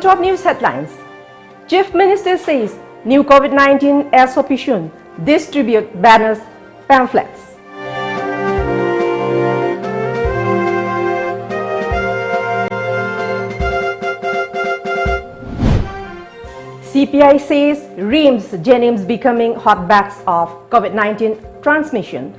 top news headlines. Chief Minister says new COVID-19 SOP soon. Distribute banners, pamphlets. CPI says RIMS, Jenims becoming hotbeds of COVID-19 transmission.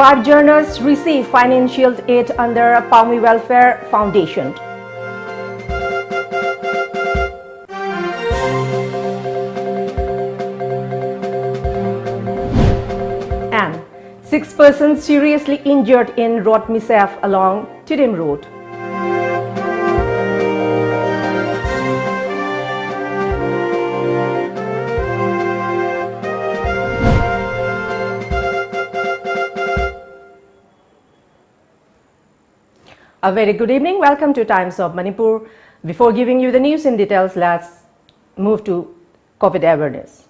Five journalists receive financial aid under Palmi Welfare Foundation. And 6 persons seriously injured in road mishap along Tidim Road. A very good evening. Welcome to Times of Manipur. Before giving you the news in details, let's move to COVID awareness.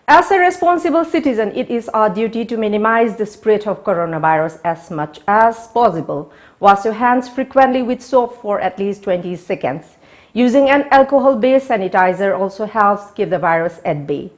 As a responsible citizen, it is our duty to minimize the spread of coronavirus as much as possible. Wash your hands frequently with soap for at least 20 seconds. Using an alcohol-based sanitizer also helps keep the virus at bay.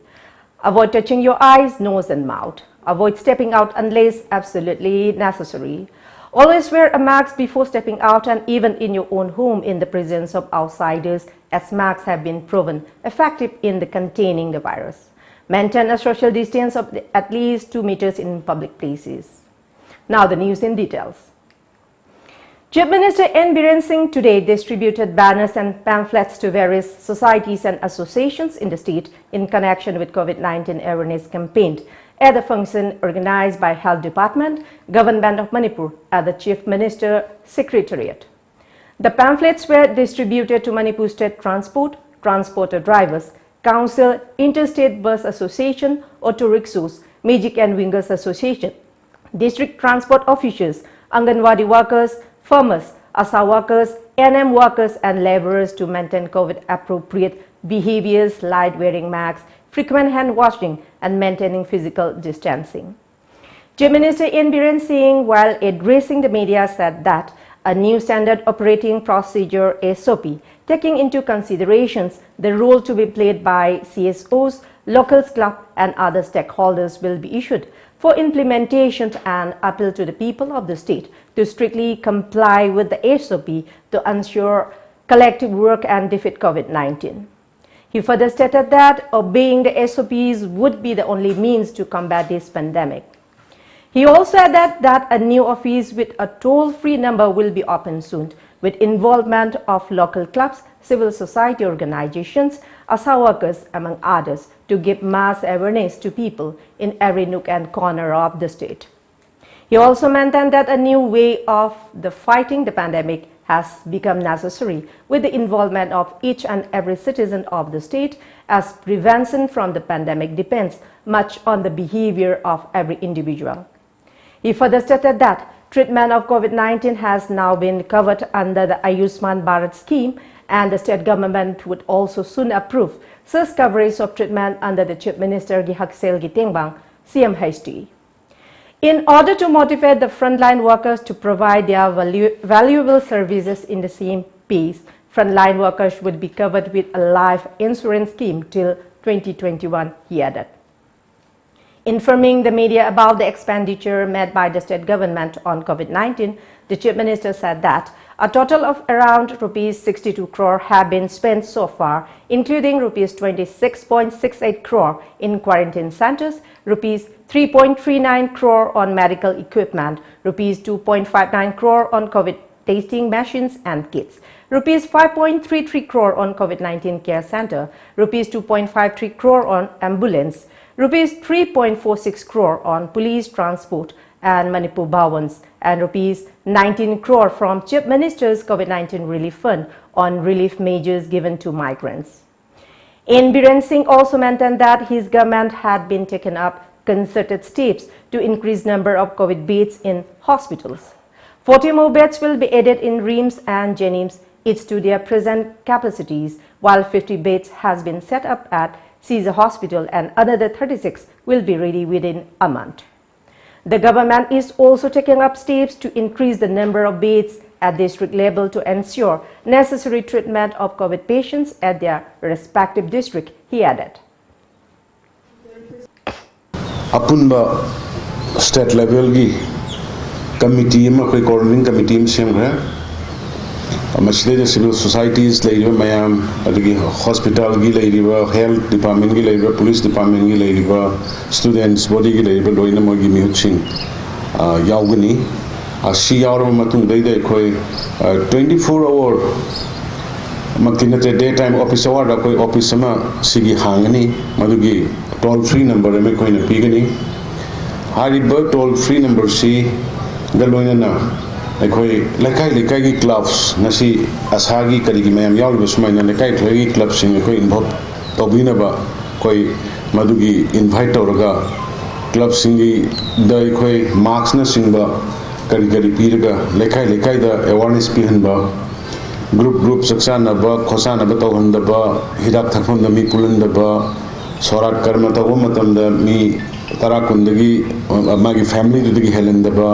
Avoid touching your eyes, nose and mouth. Avoid stepping out unless absolutely necessary. Always wear a mask before stepping out and even in your own home in the presence of outsiders, as masks have been proven effective in containing the virus. Maintain a social distance of at least 2 meters in public places. Now the news in details. Chief Minister N. Biren Singh today distributed banners and pamphlets to various societies and associations in the state in connection with COVID-19 awareness campaign at a function organized by Health Department, Government of Manipur at the Chief Minister Secretariat. The pamphlets were distributed to Manipur State Transport, Transporter Drivers, Council, Interstate Bus Association, Auto Rickshaws, Magic and Wingers Association, District Transport Officials, Anganwadi workers, farmers, ASA workers, NM workers and laborers to maintain COVID-appropriate behaviors like wearing masks, frequent hand washing and maintaining physical distancing. Chief Minister N. Biren Singh, while addressing the media, said that a new standard operating procedure SOP, taking into considerations the role to be played by CSOs, local club and other stakeholders, will be issued for implementation and appeal to the people of the state to strictly comply with the SOP to ensure collective work and defeat COVID-19. He further stated that obeying the SOPs would be the only means to combat this pandemic. He also added that a new office with a toll-free number will be opened soon, with involvement of local clubs, civil society organizations, ASA workers, among others, to give mass awareness to people in every nook and corner of the state. He also maintained that a new way of fighting the pandemic has become necessary with the involvement of each and every citizen of the state, as prevention from the pandemic depends much on the behavior of every individual. He further stated that treatment of COVID-19 has now been covered under the Ayushman Bharat scheme, and the state government would also soon approve such coverage of treatment under the Chief Minister Gihaksel Gitengbang CMHT. In order to motivate the frontline workers to provide their valuable services in the same pace, frontline workers would be covered with a life insurance scheme till 2021, he added. Informing the media about the expenditure made by the state government on COVID-19, the Chief Minister said that a total of around Rs 62 crore have been spent so far, including Rs 26.68 crore in quarantine centers, Rs 3.39 crore on medical equipment, Rs 2.59 crore on COVID testing machines and kits, Rs 5.33 crore on COVID-19 care center, Rs 2.53 crore on ambulance, Rs 3.46 crore on police transport and Manipur Bhawans, and Rs 19 crore from Chief Minister's COVID-19 Relief Fund on relief measures given to migrants. N. Biren Singh also maintained that his government had been taken up concerted steps to increase number of COVID beds in hospitals. 40 more beds will be added in RIMS and Jenims, each to their present capacities, while 50 beds has been set up at Caesar Hospital and another 36 will be ready within a month. The government is also taking up steps to increase the number of beds at district level to ensure necessary treatment of COVID patients at their respective district, he added. Apunba state level committee coordinating committee civil societies hospital health department police department students body yaugani 24-hour daytime office hour office hangani toll free number pigani toll free number Lekai clubs nasi asagi karigi mayam yawl besmaina lekai clubs involved tobinaba koi madugi invite tawraga clubs singi dai koi marks na singba kari piraga lekai da awareness pihanba group saksana ba khosana ba tawhanda ba hidak thakfam da mi pulanda ba sorat karma tawo matam da mi tarakundagi magi family dagi helanda ba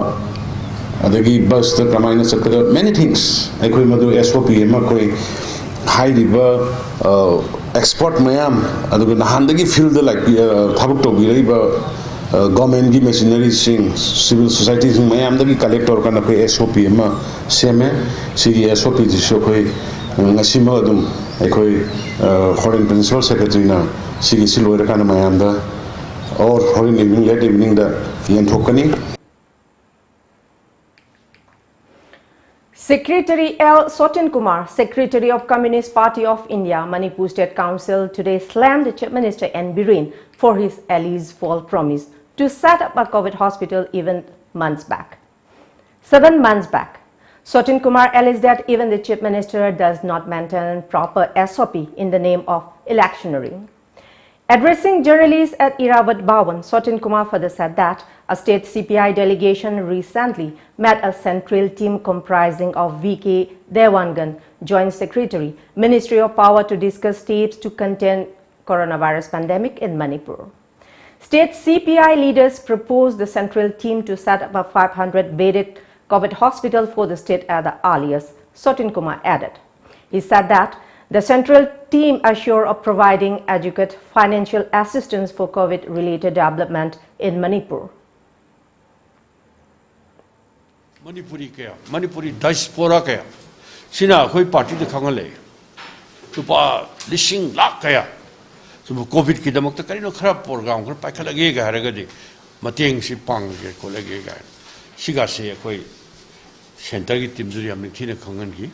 adagi bus the kamaina sakada many things ekoi madu SOP ma koi high river export mayam aduga nahandagi field like thabuk to biriba government gi machinery sing civil society sing mayam dagi collector kana koi SOP ma same sigi SOP ji so koi ngasima adum ekoi foreign principal secretary na sigi silwera kana mayam da or foreign evening late evening da yan thokani. Secretary L. Sotin Kumar, Secretary of Communist Party of India, Manipur State Council, today slammed the Chief Minister N. Biren for his alleged false promise to set up a COVID hospital even 7 months back. Sotin Kumar alleged that even the Chief Minister does not maintain proper SOP in the name of electioneering. Addressing journalists at Irrawaddy Bhawan, Sotin Kumar further said that a state CPI delegation recently met a central team comprising of V.K. Dewangan, Joint Secretary, Ministry of Power, to discuss steps to contain coronavirus pandemic in Manipur. State CPI leaders proposed the central team to set up a 500-bedded COVID hospital for the state at the earliest, Sotin Kumar added. He said that the central team assured of providing adequate financial assistance for COVID-related development in Manipur. Manipuri diaspora kaya sina koi party de khangale tupa lishing lakh kaya so covid ki damak ta karino kharap program kar paikhalage ga haragadi mateng si pang ge kolage ga siga se koi center ki team juri amni thine khangan gi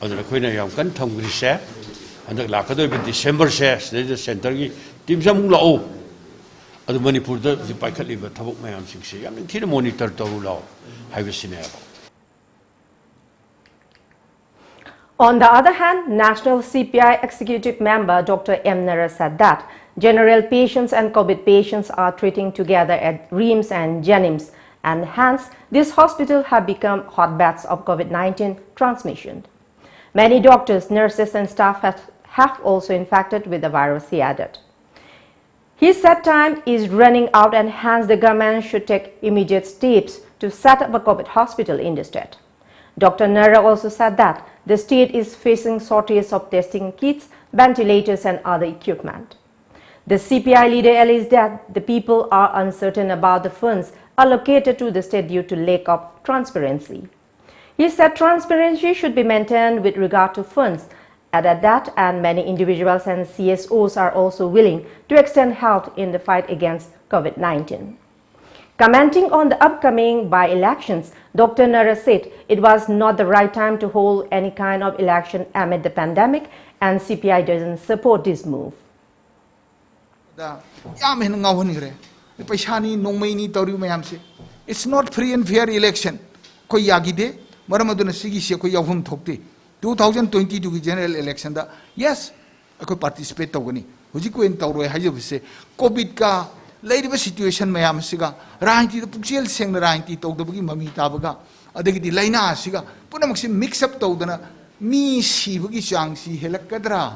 adra koi na yam kan thamgri se andak lakado bi December se center ki team sam lao adu Manipur da ji paikhali ba thabuk mayam sing se yam thine monitor taru lao. On the other hand, National CPI Executive Member Dr. M. Nara said that general patients and COVID patients are treating together at RIMS and Jenims, and hence this hospital have become hotbeds of COVID-19 transmission. Many doctors, nurses and staff have also infected with the virus, he added. He said time is running out and hence the government should take immediate steps to set up a COVID hospital in the state. Dr. Nara also said that the state is facing shortages of testing kits, ventilators and other equipment. The CPI leader alleged that the people are uncertain about the funds allocated to the state due to lack of transparency. He said transparency should be maintained with regard to funds, added that and many individuals and CSOs are also willing to extend help in the fight against COVID-19. Commenting on the upcoming by-elections, Dr. Nara said it was not the right time to hold any kind of election amid the pandemic and CPI doesn't support this move. It's not free and fair election. 2022 general election da yes I participate tawani hujiko en tawroi hajabse covid ka leiriba situation mayam siga rainti puksel seng rainti tawdabagi mami tabaga adagi laina siga punamak mix up tawdana mi sibagi changsi helakadra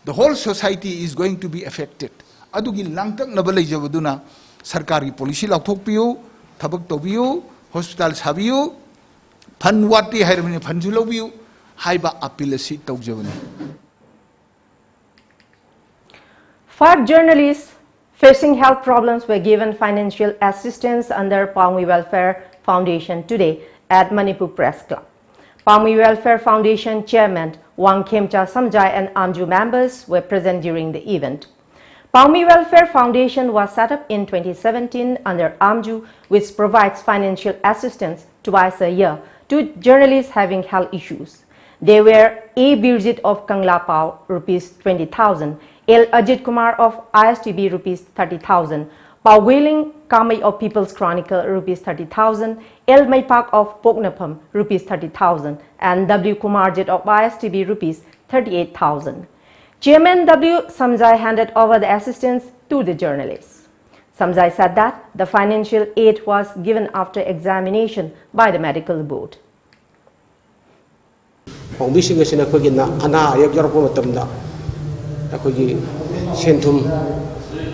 the whole society is going to be affected adugi langtak nabalai jabaduna sarkari policy lathokpiu tabak tobiu, hospital sabiu, fan wati hairmini fan julobiu, haiba apilasi taujabani. 5 journalists facing health problems were given financial assistance under Palmi Welfare Foundation today at Manipur Press Club. Palmi Welfare Foundation Chairman Wang Khemcha Samjai and Amju members were present during the event. Palmi Welfare Foundation was set up in 2017 under Amju, which provides financial assistance twice a year to journalists having health issues. They were A. Birjit of Kangla Pao, rupees 20,000, L. Ajit Kumar of ISTB, rupees 30,000, Pao Wheeling Kamai of People's Chronicle, rupees 30,000, L. Maipak of Poknapam, rupees 30,000, and W. Kumarjit of ISTB, rupees 38,000. Chairman W. Samjai handed over the assistance to the journalists. Samjai said that the financial aid was given after examination by the medical board.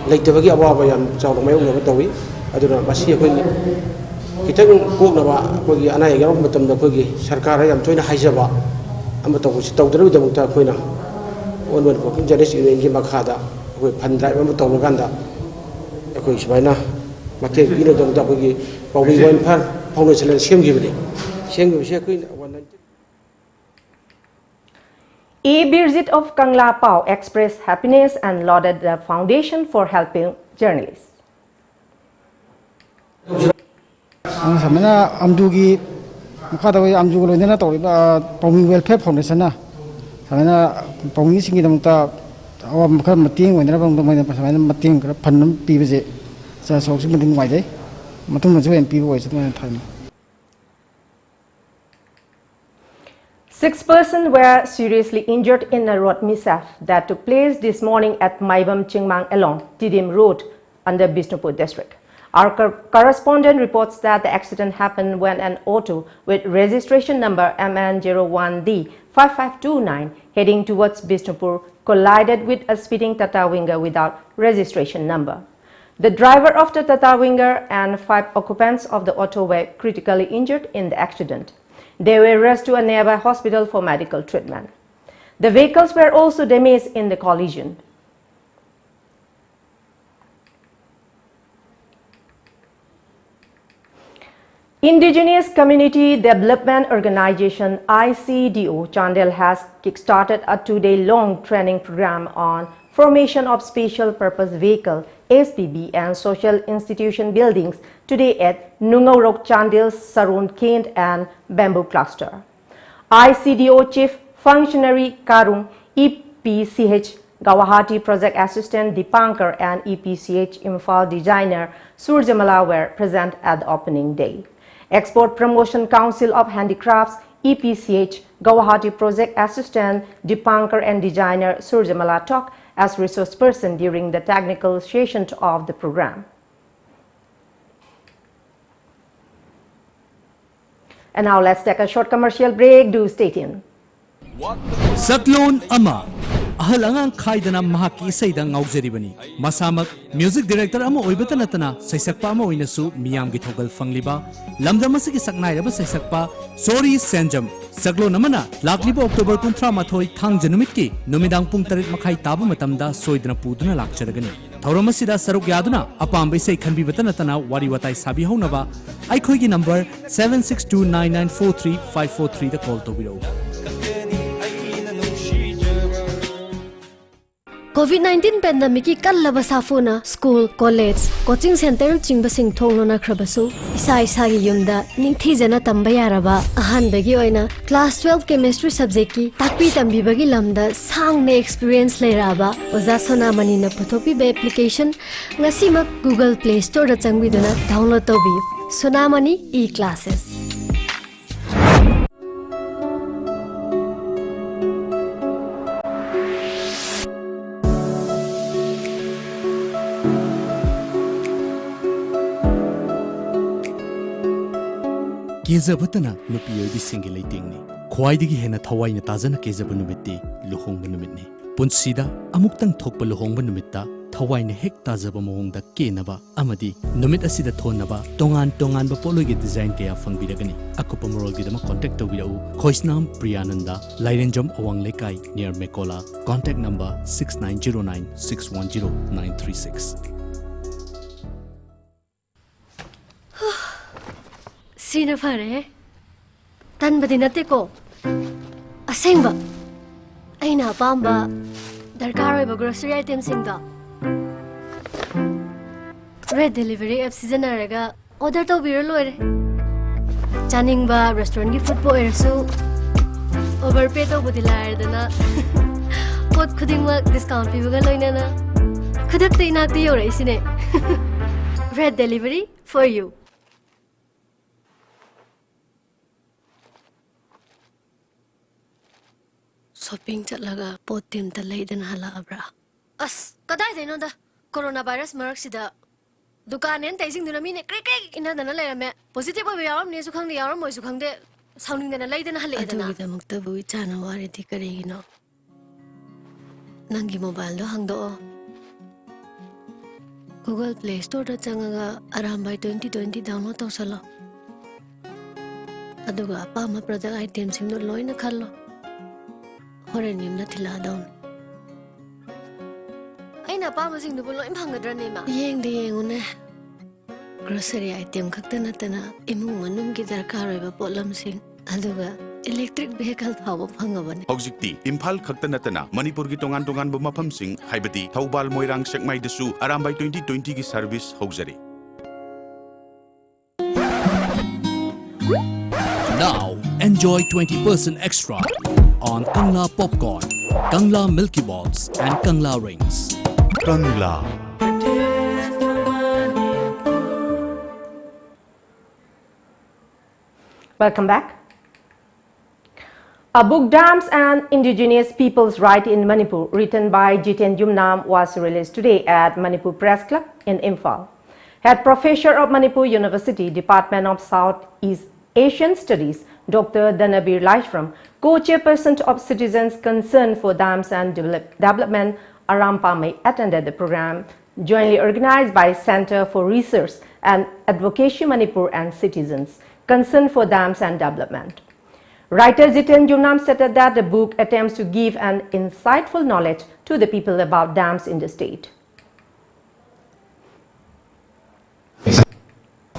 Leitebagi awaba yam chawdong mayong na tawi aduna masi akoi kitang koknaba akoi anai yarom matamda akoi sarkar yam toina haijaba amato si tawdra bidamukta akoina onwan ko journalist union gi makhada akoi phandrai am tawlaganda akoi subaina make bino dongta akoi pawi wan phar foundation semgibni semgibse akoi E. Birjit of Kangla Pao expressed happiness and lauded the foundation for helping journalists. Samana amdugi makadawi amdugi loina tawriba Palmi Welfare Foundation na samana Palmi singi damta awa makar mating wena bang damai samana mating kara phanam pibeje sa sok sing mating wai dai matung na joen pibe wai samana thaim. 6 persons were seriously injured in a road mishap that took place this morning at Maibam Chingmang along Tidim Road under Bishnupur district. Our correspondent reports that the accident happened when an auto with registration number MN01D5529 heading towards Bishnupur collided with a speeding Tata Winger without registration number. The driver of the Tata Winger and 5 occupants of the auto were critically injured in the accident. They were rushed to a nearby hospital for medical treatment. The vehicles were also damaged in the collision. Indigenous Community Development Organization ICDO Chandel has kick-started a 2-day-long training program on formation of special purpose vehicle SPV and social institution buildings today at Nungaurok Chandel, Sarun Kent and Bamboo Cluster. ICDO Chief Functionary Karung, EPCH Guwahati Project Assistant Dipankar and EPCH Imphal Designer Surjamala were present at the opening day. Export Promotion Council of Handicrafts EPCH Guwahati Project Assistant Dipankar and Designer Surjamala talked as resource person during the technical session of the program. And now let's take a short commercial break. Do stay tuned. Saklon Ama Ahalangang Kaidana Mahaki Saidang Auxeribani Masamak Music Director Amo Oibatanatana Saisakpa Mo Inasu Miyam Gitogal Fangliba Lamdamasiki Saknairaba Saisakpa Sorry Sanjam Saklon Amana Lakliba October Kuntra Mathoi Thang Janumiki Numidang Pungtarit Makai Tabu Matamda Soidana Puduna Lakcharagani Tauramasida Saruk Yaduna Apambe Say Kanbi Batanatana Wariwatai Sabi Honava Aikoigi number 7629943 the call to below. COVID-19 pandemic ki kallaba safuna school college coaching center chingbasing thonglona khrabasu isa gi yumda ningthijana tamba yaraba ahanbagi oina class 12 chemistry subject ki takpi tambi bagi lamda sangne experience leiraba oza sonamani na puthopi be application ngasima Google Play Store da changwiduna download tobi sonamani e-classes. Kezabatana nupi yobi single lighting ni. Khwaidigi hena thawai na tajana kezaba numiti luhongba numitni. Punsida amuktang thokpa luhongba numitta thawai ne hek tajaba mawong da kenaba amadi numit asida thonaba tongan ba pologi design kaya fangbiragani akupa morol gidama contact tawbirau khoisnam Priyananda Lairenjam Awang Lekai near Mekola contact number 6909610936 Sina fare tan badinate ko asengba aina pamba darkar oiba grocery item singda red delivery app seasonaraga order to biro loire chaning ba restaurant ki food po ersu overpay to budilar dana pot khuding ma discount pibuga loina na khudak te inak te yore isine red delivery for you shopping chatlaga pot tim ta leidan hala abra as kadai deno da coronavirus marak sida dukan en taising duna mine krek ina dana lerame positive ba yaram ne su khangde yaram moi su khangde sauning dana leidan hale dana adu da mukta bu chana ware di kare gino nangi mobile do hangdo Google Play Store da changaga Arambai 2020 download tawsala aduga apa ma product item sing do loina khallo Horen yum na thila down. Aina pa masing du bulo imhangadra ne ma. Yeng de yeng une. Grocery item khakta na tana imung manum ki darkar oiba polam sing aduga electric vehicle thawa phangabane. Hojikti Imphal khakta natana Manipur gi tongan bu mafam sing haibati Thaubal Moirang Sekmai dasu Arambai 2020 gi service hojari. Now enjoy 20% extra on Kangla popcorn, Kangla Milky Balls and Kangla rings. Kangla. Welcome back. A book, Dams and Indigenous People's Right in Manipur, written by Jiten Yumnam, was released today at Manipur Press Club in Imphal. Head Professor of Manipur University, Department of Southeast Asian Studies, Dr. Danabir Laishram, co-chairperson of Citizens Concerned for Dams and Development, Arampame, attended the program, jointly organized by Center for Research and Advocacy Manipur and Citizens Concerned for Dams and Development. Writer Jiten Yumnam stated that the book attempts to give an insightful knowledge to the people about dams in the state.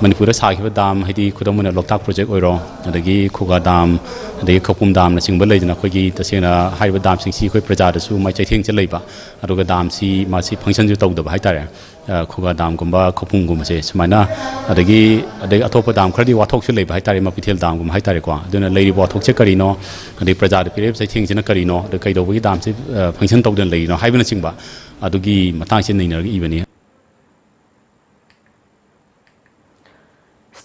Manipur sahiba dam hidi khudamuna loktak project oiro adagi khuga dam adagi khopum dam na singba leidna khogi tasena haiba dam sing si khoi praja da su mai chaitheng che leiba aduga dam si ma si function ju tawda ba haitare khuga dam gumba khopum gum se sumaina adagi athopa dam khradi wathok chu leiba haitare ma pithel dam gum haitare kwa aduna leiri wathok che karino adagi praja da pire chaitheng chena karino de kaido gi dam si function tawden leino haibana singba adugi matang chen neina gi ibani.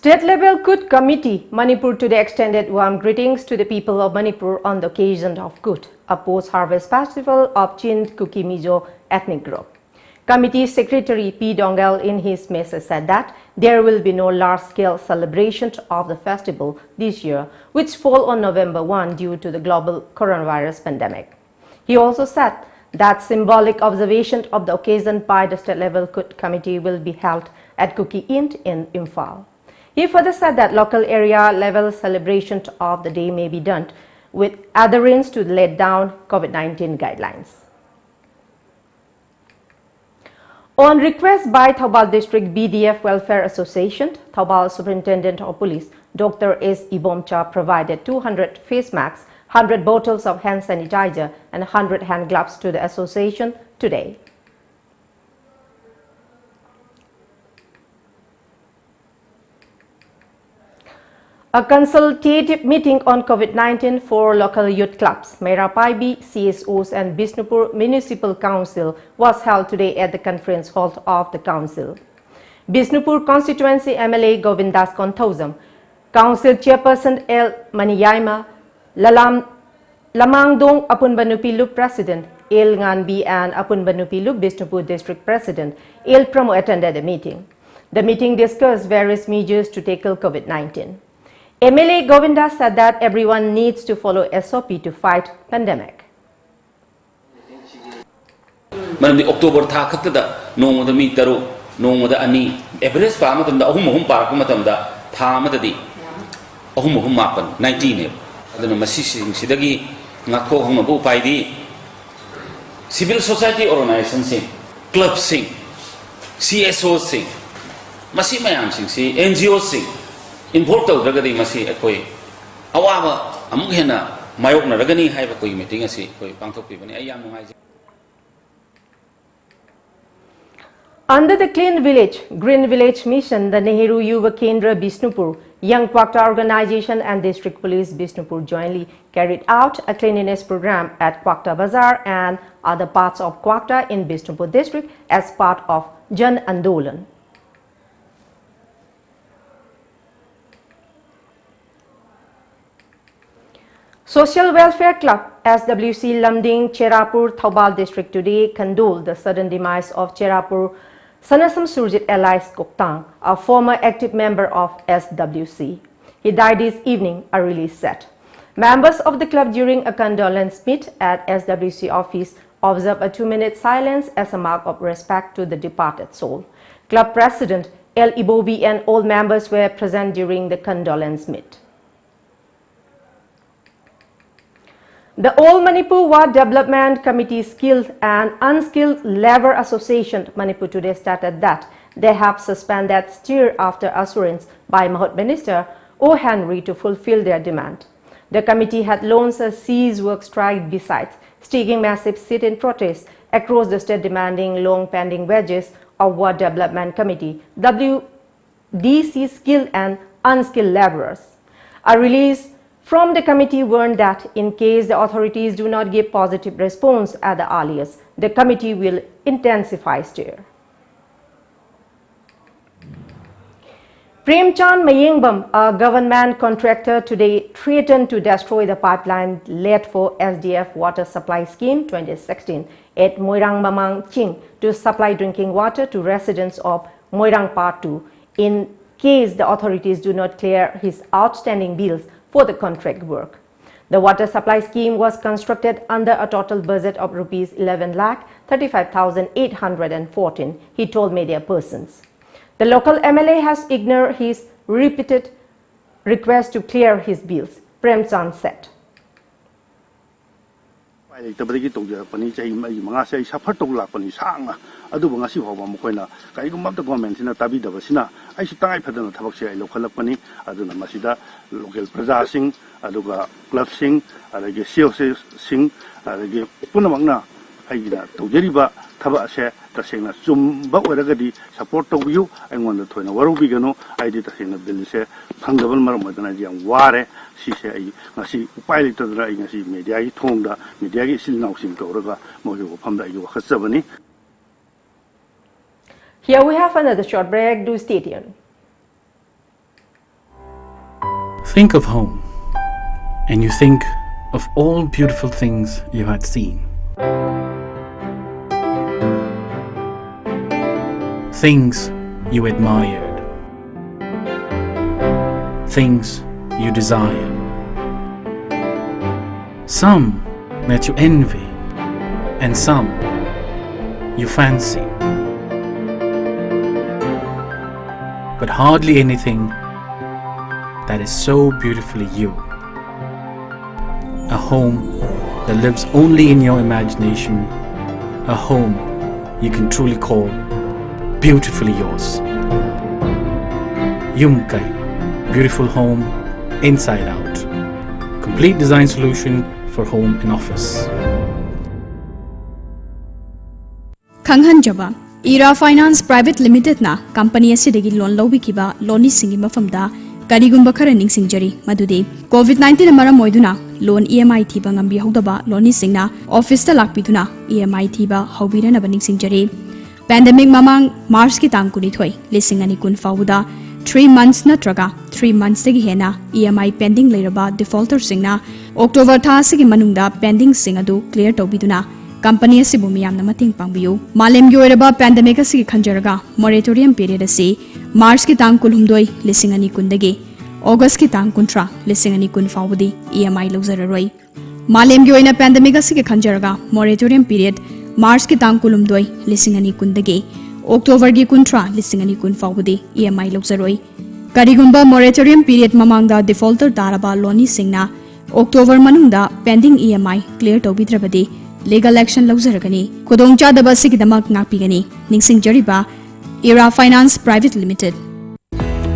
State-level Kut Committee, Manipur today extended warm greetings to the people of Manipur on the occasion of Kut, a post-harvest festival of Chin Kuki Mizo ethnic group. Committee Secretary P. Dongal in his message said that there will be no large-scale celebration of the festival this year, which fall on November 1 due to the global coronavirus pandemic. He also said that symbolic observation of the occasion by the state-level Kut Committee will be held at Kuki Inn in Imphal. He further said that local area-level celebration of the day may be done with adherence to the laid down COVID-19 guidelines. On request by Thaubal District BDF Welfare Association, Thaubal Superintendent of Police Dr. S. Ibomcha provided 200 face masks, 100 bottles of hand sanitizer and 100 hand gloves to the association today. A consultative meeting on COVID-19 for local youth clubs, Meirapaibi, CSOs and Bishnupur Municipal Council was held today at the conference hall of the council. Bishnupur Constituency MLA Govindas Konthausam, Council Chairperson L. Maniyaima, Lamangdong Apunbanupilu President El Nganbi and Apunbanupilu Bishnupur District President El Pramo attended the meeting. The meeting discussed various measures to tackle COVID-19. MLA Govinda said that everyone needs to follow SOP to fight pandemic. मरमदी October था खत्तदा नोंगदा मी तरो नोंगदा अनि average पा मतमदा अहुम park मतमदा था मददी अहुम मापन 19 ने अदना मसी सिदगी ngakho hong bu pai di civil society organization sing club sing CSO sing masi mayam sing si NGO sing involved to ragadi masi akoi awama amuk hena mayok na ragani hai ba koi meeting asi koi pangthok pi bani ayam ngai. Under the Clean Village, Green Village Mission, the Nehru Yuva Kendra Bishnupur, Young Kwakta Organization and District Police Bishnupur jointly carried out a cleanliness program at Kwakta Bazaar and other parts of Kwakta in Bishnupur district as part of Jan Andolan. Social Welfare Club SWC Lamding Cherapur Thaubal district today condoled the sudden demise of Cherapur Sanasam Surjit Elias Koktang, a former active member of SWC. He died this evening, a release said. Members of the club during a condolence meet at SWC office observed a 2-minute silence as a mark of respect to the departed soul. Club President L. Ibobi and all members were present during the condolence meet. The All Manipur Ward Development Committee Skilled and Unskilled Labor Association Manipur today stated that they have suspended steer after assurance by Mahut Minister O. Henry to fulfill their demand. The committee had launched a cease work strike besides staking massive sit-in protests across the state demanding long pending wages of Ward Development Committee WDC skilled and unskilled laborers. A release from the committee warned that in case the authorities do not give positive response at the earliest, the committee will intensify stir. Premchand Mayengbam, a government contractor, today threatened to destroy the pipeline laid for SDF Water Supply Scheme 2016 at Moirang Mamang Ching to supply drinking water to residents of Moirang Part 2 in case the authorities do not clear his outstanding bills for the contract work. The water supply scheme was constructed under a total budget of rupees 11,35,814, he told media persons. The local MLA has ignored his repeated request to clear his bills, Premchand said. Local Praja Singh, Aduga Club Singh, Adagi COC Singh, Adagi Punamangna, Aida, Togeriba, Tabashe, Tasena, Zumba, Ragadi, support of you, I wanted to know where we go. I did a thing of Bilise, Pangavan Marmadanaji and Ware, she said, Nasi, pilot of the Nasi, Media, Tonga, Media is still now in Toraga, Mojo Panda, you have 70. Here we have another short break, do stay tuned. Think of home, and you think of all beautiful things you had seen. Things you admired. Things you desire. Some that you envy, and some you fancy. But hardly anything that is so beautifully you. A home that lives only in your imagination. A home you can truly call beautifully yours. Yumkai, beautiful home inside out. Complete design solution for home and office. Khanghanjaba Era Finance Private Limited na company asidagi loan lawbikiba loni singi mafamda karigumba khara ningsingjari madude COVID-19 maram moiduna loan EMI thiba ngambi hodaba loni singna office ta lakpiduna EMI thiba hobirana baningsingjari pandemic mamang March ki tang kuni thoi lisingani kun fawuda 3 months natraga 3 months tagi hena EMI pending leiraba defaulter singna October tha sigi manungda pending sing adu clear tobiduna company asibu miyamna mating pangbiu malem gi oiraba pandemic asigi khanjaraga moratorium period asi March ki tang kulhumdoi lisingani kundagi August ki tang kuntra lisingani kun fawudi EMI lozararoi malem gi oina pandemic asigi khanjaraga moratorium period मार्च की तांग कुलुमदोई लिसिंग अनि कुंदगे October की कुंट्रा leasing अनि कुन फाउबदे EMI लौजरोई करिगुंबा moratorium period ममांगदा defaulter दाराबा लोनी सिंगना अक्टोबर मनुंगदा पेंडिंग EMI क्लियर तौबिद्रबदे लीगल एक्शन लौजरगनी खुदोंगचादबा सिगिदमक नापीगनी निंगसिंगजरिबा इरा फाइनेंस प्राइवेट लिमिटेड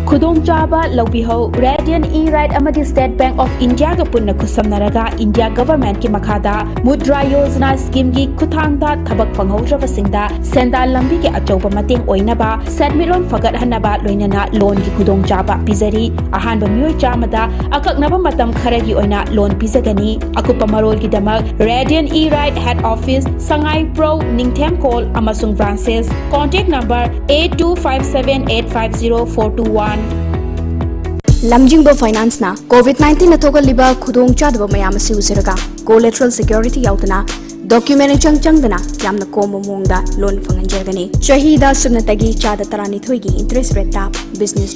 खुदोंचाबा लौबिहो रेडियन ई-राइट अमदी स्टेट बैंक ऑफ इंडिया का पुन्ना खुसमनरगा इंडिया गवर्नमेंट की मखादा मुद्रा योजना स्कीम की खुथांगदा थबक फंगहौद्रबसिंगदा सेंदाल लंबी के अचौबा मतेंग ओइनबा सेटमिरोन फगतहनबा लोइनना लोन की खुदोंचाबा पिजरी अहानबा मियोय चामदा अककनबा मतम खरगी ओइना लोन पिजगनी अकुपा मरोल की दमक रेडियन ई-राइट हेड ऑफिस संगाई प्रो निंगथेम कॉल अमसुंग ब्रांचेस कॉन्टैक्ट नंबर 8257850421 लमजिंगबो फाइनेंस ना कोविड-19 नथोगलिबा खुदोंग चादबो मयाम से उजरगा कोलेटरल सिक्योरिटी याउतना डॉक्यूमेंट चंगचंगदना यामना कोमो मोंगदा लोन फंगंजरगनी चहीदा सुनतगी चादा तरानिथोई की इंटरेस्ट रेट टा business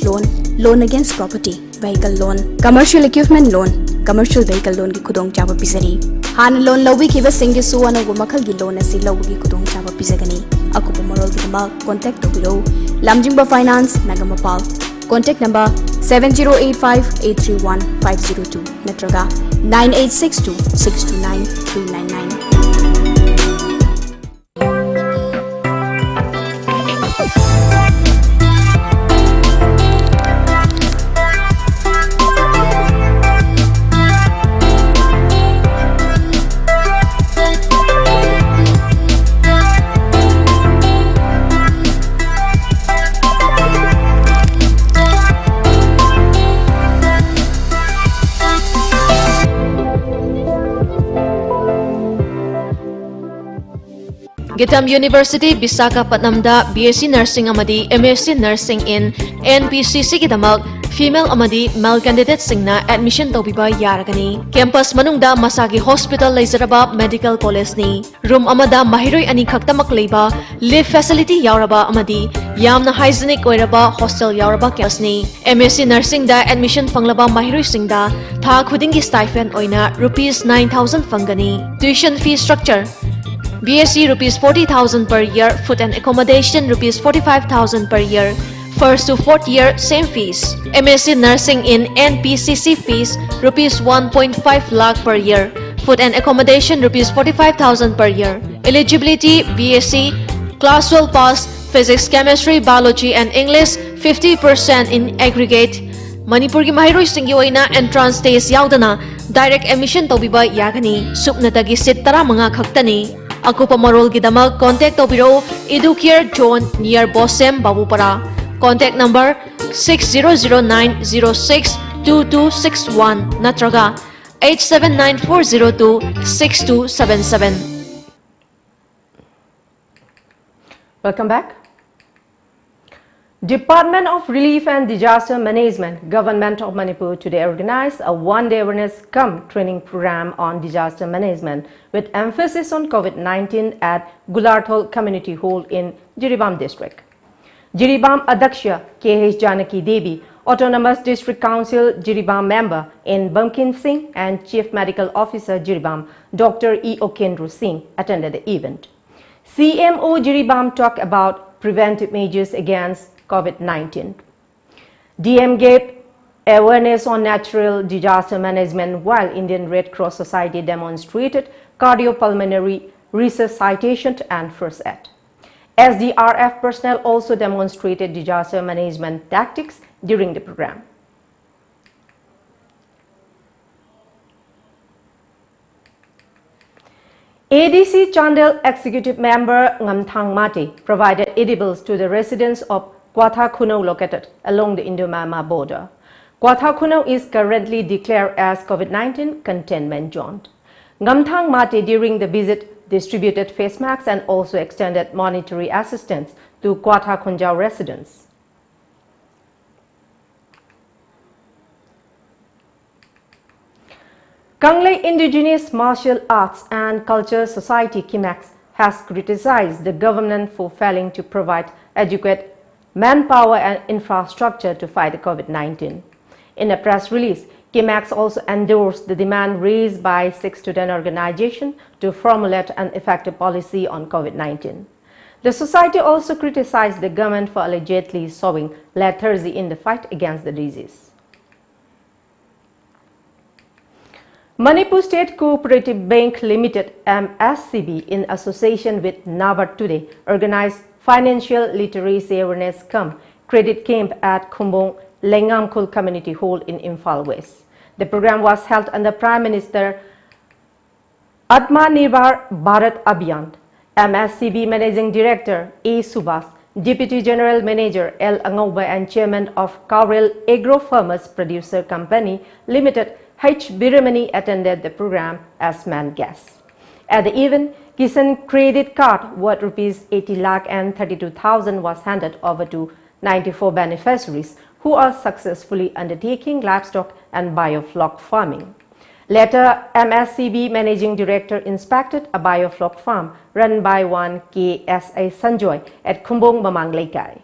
loan against property vehicle loan commercial equipment loan commercial vehicle loan की खुदोंग चाबो पिजरी हान लोन लौबी की बसिंग सु अनगो मखल की लोन असि लौबी की खुदोंग चाबो पिजगनी अकुपो मरोल की दमा contact तोबिरो लमजिंगबो finance नगमपाल Contact number 7085831502 Natraga 9862629399. Gitam University Visakhapatnamda BSc Nursing amadi MSc Nursing in NPCC gidamak female amadi male candidates singna admission tawbiba yaragani campus manungda masagi hospital leizaraba medical college ni room amada mahiroi ani khaktamak leiba live facility yauraba amadi yamna hygienic oiraba hostel yauraba campus ni MSc Nursing da admission panglaba mahiroi singda tha khudingi stipend oina rupees 9000 fangani tuition fee structure BSc rupees 40,000 per year, food and accommodation rupees 45,000 per year. First to fourth year, same fees. MSc Nursing in NPCC fees rupees 1.5 lakh per year. Food and accommodation rupees 45,000 per year. Eligibility BSc, class 12 pass, physics, chemistry, biology and English 50% in aggregate. Manipur ki mahiroi singi oina entrance test yaudana direct admission tawbiba yagani supnatagi seat 15 khaktani. Akupa Marol Gidama, contact Obiro, Educare John near Bosem Babupara. Contact number 6009062261 Natraga 8794026277. Welcome back. Department of Relief and Disaster Management, Government of Manipur today organized a one-day awareness cum training program on disaster management with emphasis on COVID-19 at Gularthol Community Hall in Jiribam District. Jiribam Adaksha K.H. Janaki Devi, Autonomous District Council Jiribam member in Bumkin Singh and Chief Medical Officer Jiribam, Dr. E. Okendru Singh attended the event. CMO Jiribam talked about preventive measures against COVID-19. DM gave awareness on natural disaster management while Indian Red Cross Society demonstrated cardiopulmonary resuscitation and first aid. SDRF personnel also demonstrated disaster management tactics during the program. ADC Chandel Executive Member Ngamthang Mati provided edibles to the residents of Kwatha-Kuno located along the Indo-Myanmar border. Kwatha-Kuno is currently declared as COVID-19 containment zone. Ngamthang Mati during the visit distributed face masks and also extended monetary assistance to Kwatha-Kunjao residents. Kanglei Indigenous Martial Arts and Culture Society Kimax has criticized the government for failing to provide adequate manpower and infrastructure to fight COVID-19. In a press release, KIMAX also endorsed the demand raised by 6 to 10 organizations to formulate an effective policy on COVID-19. The society also criticized the government for allegedly sowing lethargy in the fight against the disease. Manipur State Cooperative Bank Limited (MSCB) in association with NABARD today organized Financial Literacy Awareness Credit Camp at Khumbong Lengamkhul Community Hall in Imphal West. The program was held under Prime Minister Atmanirbhar Bharat Abhiyan. MSCB Managing Director A. Subhas, Deputy General Manager L. Angauba and Chairman of Kaurel Agro Farmers Producer Company Limited H. Biramani attended the program as main guests. At the event, Kisan credit card worth Rs 80 lakh and 32,000 was handed over to 94 beneficiaries who are successfully undertaking livestock and biofloc farming. Later, MSCB Managing Director inspected a biofloc farm run by one KSA Sanjoy at Khumbong Mamang Laikai.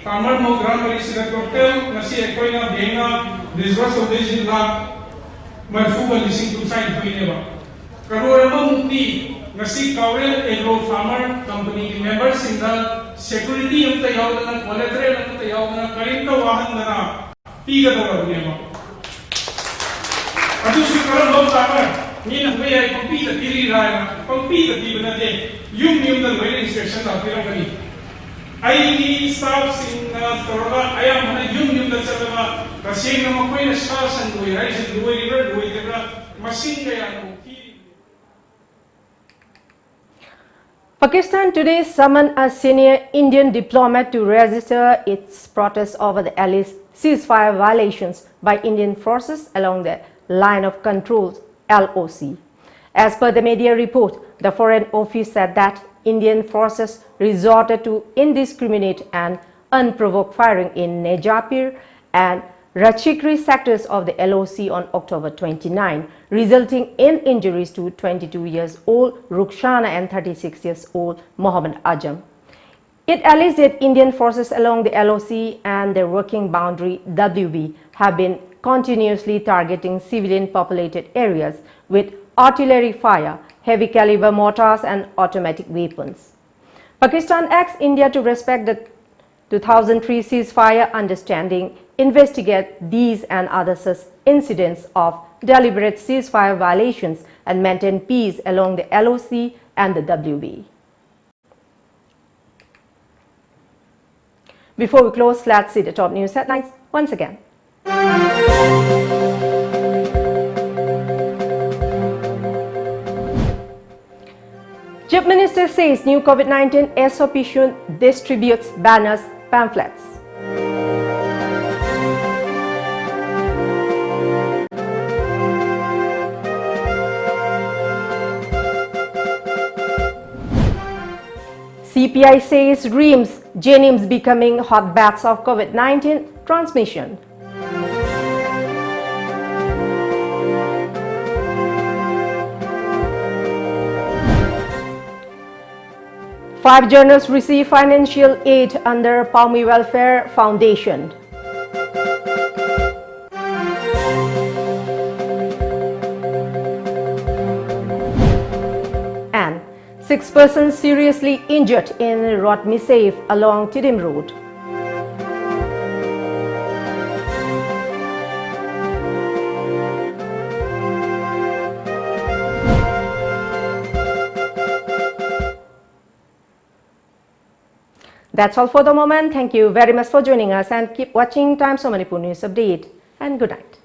Farmer Mogram is the total Nasi Equina Bena, disbursed of this lakh, Marfuba Lissing to sign to Ineva. Karorama Mukti, Nasi Kaurel Agro Farmer Company members in the security of the Yaudana, collateral of the Yaudana, Karinta Wahandana, Piga Nema. Adusukara Lopama, Nina Way I compete the Piri Ryan, compete the Tibana, you knew the very inspection of Piramani. I staffs in Toroga, I am a union that Salama, Kasina Maquina stars and we rise in the river with the Masinga. Pakistan today summoned a senior Indian diplomat to register its protest over the alleged ceasefire violations by Indian forces along the line of control (LOC). As per the media report, the Foreign Office said that Indian forces resorted to indiscriminate and unprovoked firing in Nejapur and Rachikri sectors of the LOC on October 29, resulting in injuries to 22-year-old Rukhsana and 36-year-old Mohammad Ajam. It alleged that Indian forces along the LOC and their working boundary WB have been continuously targeting civilian populated areas with artillery fire, heavy caliber mortars and automatic weapons. Pakistan asks India to respect the 2003 ceasefire understanding, investigate these and other such incidents of deliberate ceasefire violations and maintain peace along the LOC and the WB. Before we close, let's see the top news headlines once again. Chief Minister says new COVID-19 SOP should distribute banners, pamphlets. CPI says REAMS, JNIMS becoming hotbeds of COVID-19 transmission. Five journalists receive financial aid under Palmi Welfare Foundation. And 6 persons seriously injured in road mishap along Tidim Road. That's all for the moment. Thank you very much for joining us and keep watching Times of Manipur News Update. And good night.